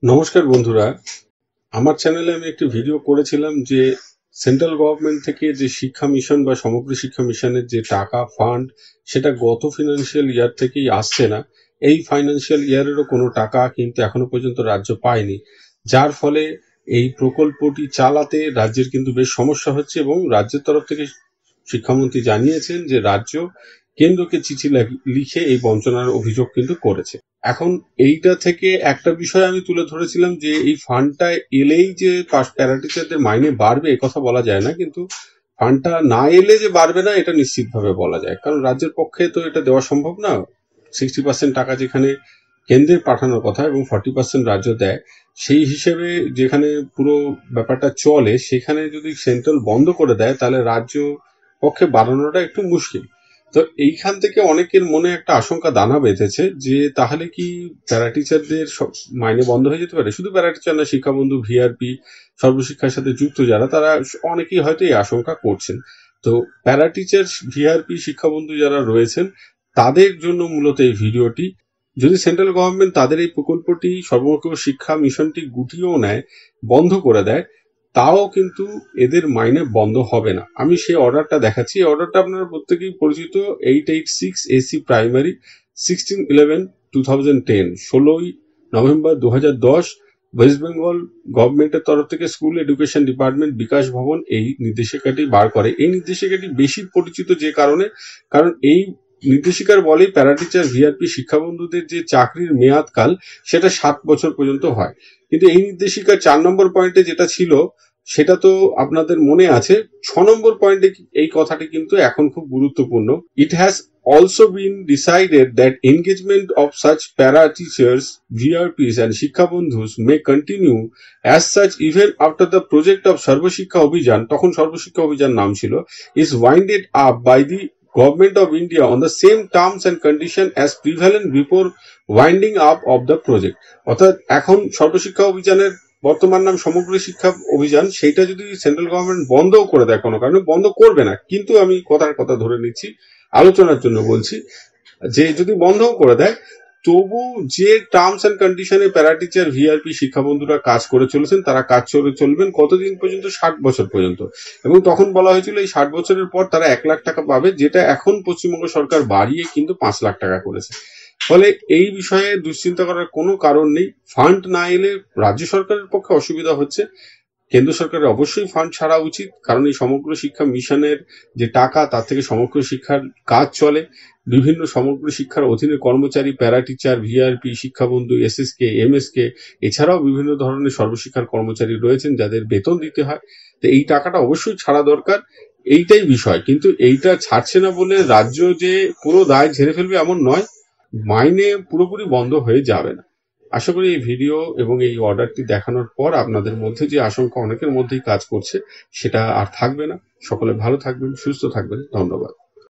নমস্কার বন্ধুরা, আমার চ্যানেলে আমি একটি ভিডিও করেছিলাম যে সেন্ট্রাল গভর্নমেন্ট থেকে যে শিক্ষা মিশন বা সমগ্র শিক্ষা মিশনের যে টাকা ফান্ড সেটা গত ফিনান্সিয়াল ইয়ার থেকেই আসছে না। এই ফাইন্যান্সিয়াল ইয়ারেরও কোনো টাকা কিন্তু এখনো পর্যন্ত রাজ্য পায়নি, যার ফলে এই প্রকল্পটি চালাতে রাজ্যের কিন্তু বেশ সমস্যা হচ্ছে এবং রাজ্যের তরফ থেকে শিক্ষামন্ত্রী জানিয়েছেন যে রাজ্য কেন্দ্রকে চিঠি লিখে এই বঞ্চনার অভিযোগ কিন্তু করেছে। এখন এইটা থেকে একটা বিষয় আমি তুলে ধরেছিলাম যে এই ফান্ডটা এলেই যে প্যারা টিচারদের মাইনে বাড়বে এ কথা বলা যায় না, কিন্তু ফান্ডটা না এলে যে বাড়বে না এটা নিশ্চিতভাবে বলা যায়, কারণ রাজ্যের পক্ষে তো এটা দেওয়া সম্ভব না। 60% টাকা যেখানে কেন্দ্রের পাঠানোর কথা এবং 40% রাজ্য দেয়, সেই হিসেবে যেখানে পুরো ব্যাপারটা চলে সেখানে যদি সেন্ট্রাল বন্ধ করে দেয় তাহলে রাজ্য পক্ষে বাড়ানোটা একটু মুশকিল। তো এইখান থেকে অনেকের মনে একটা আশঙ্কা দানা বেঁধেছে যে তাহলে কি প্যারা টিচারদের সব মাইনে বন্ধ হয়ে যেতে পারে। শুধু প্যারা টিচার না, শিক্ষাবন্ধু, ভিআরপি, সর্বশিক্ষার সাথে যুক্ত যারা তারা অনেকেই হয়তো এই আশঙ্কা করছেন। তো প্যারা টিচার, ভিআরপি, শিক্ষাবন্ধু যারা রয়েছেন তাদের জন্য মূলত এই ভিডিওটি। যদি সেন্ট্রাল গভর্নমেন্ট তাদের এই প্রকল্পটি সর্বমুখী শিক্ষা মিশনটি গুটিয়েও নেয়, বন্ধ করে দেয়, তাও কিন্তু এদের মাইনে বন্ধ হবে না। আমি সেই অর্ডারটা দেখাচ্ছি। এই অর্ডারটা আপনারা প্রত্যেকেই পরিচিত। 886 এসি প্রাইমারি 16/11/2010, 16ই নভেম্বর 2010 ওয়েস্ট বেঙ্গল গভর্নমেন্টের তরফ থেকে স্কুল এডুকেশন ডিপার্টমেন্ট বিকাশ ভবন এই নির্দেশিকাটি বার করে। এই নির্দেশিকাটি বেশি পরিচিত যে কারণে, কারণ এই নির্দেশিকার বলেই প্যারা টিচার, ভিআরপি, শিক্ষাবন্ধুদের যে চাকরির মেয়াদকাল সেটা 7 বছর পর্যন্ত হয়। কিন্তু এই নির্দেশিকার 4 নম্বর পয়েন্টে যেটা ছিল সেটা তো আপনাদের মনে আছে। 6 নম্বর পয়েন্টে এই কথাটি কিন্তু এখন খুব গুরুত্বপূর্ণ। It has also been decided that engagement of such para teachers, VRPs and Shikkhabandhus may continue as such even after the project of Sarva Shikkha Abhijan, তখন সর্বশিক্ষা অভিযান নাম ছিল, is winded up by the Government of India on the same terms and condition as prevalent before winding up of the project. অর্থাৎ এখন সর্বশিক্ষা অভিযানের বর্তমান নাম সমগ্র শিক্ষা অভিযান, সেইটা যদি সেন্ট্রাল গভর্নমেন্ট বন্ধও করে দেয়, কোনো কারণে বন্ধ করবে না, কিন্তু আমি কথা ধরে নিচ্ছি, আলোচনার জন্য বলছি, যে যদি বন্ধও করে দেয় তবু যে টার্মস এন্ড কন্ডিশনে প্যারা টিচার, ভিআরপি, শিক্ষাবন্ধুরা কাজ করে চলেছেন তারা কাজ করে চলবেন কতদিন পর্যন্ত? 60 বছর পর্যন্ত। এবং তখন বলা হয়েছিল এই 60 বছরের পর তারা 1 লাখ টাকা পাবে, যেটা এখন পশ্চিমবঙ্গ সরকার বাড়িয়ে কিন্তু 5 লাখ টাকা করেছে। ফলে এই বিষয়ে দুশ্চিন্তা করার কোনো কারণ নেই। ফান্ড না এলে রাজ্য সরকারের পক্ষে অসুবিধা হচ্ছে, কেন্দ্র সরকারের অবশ্যই ফান্ড ছাড়া উচিত, কারণ এই সমগ্র শিক্ষা মিশনের যে টাকা তার থেকে সমগ্র শিক্ষার কাজ চলে। বিভিন্ন সমগ্র শিক্ষার অধীনে কর্মচারী, প্যারা টিচার, ভিআরপি, শিক্ষাবন্ধু, এসএসকে, এমএসকে, এছাড়াও বিভিন্ন ধরনের সর্বশিক্ষার কর্মচারী রয়েছেন যাদের বেতন দিতে হয়। তো এই টাকাটা অবশ্যই ছাড়া দরকার, এইটাই বিষয়। কিন্তু এইটা ছাড়ছে না বলে রাজ্য যে পুরো দায় ঝেড়ে ফেলবে এমন নয়, মাইনে পুরোপুরি বন্ধ হয়ে যাবে না। আশা করি এই ভিডিও এবং এই অর্ডারটি দেখানোর পর আপনাদের মধ্যে যে আশঙ্কা অনেকের মধ্যেই কাজ করছে সেটা আর থাকবে না। সকলে ভালো থাকবেন, সুস্থ থাকবেন। ধন্যবাদ।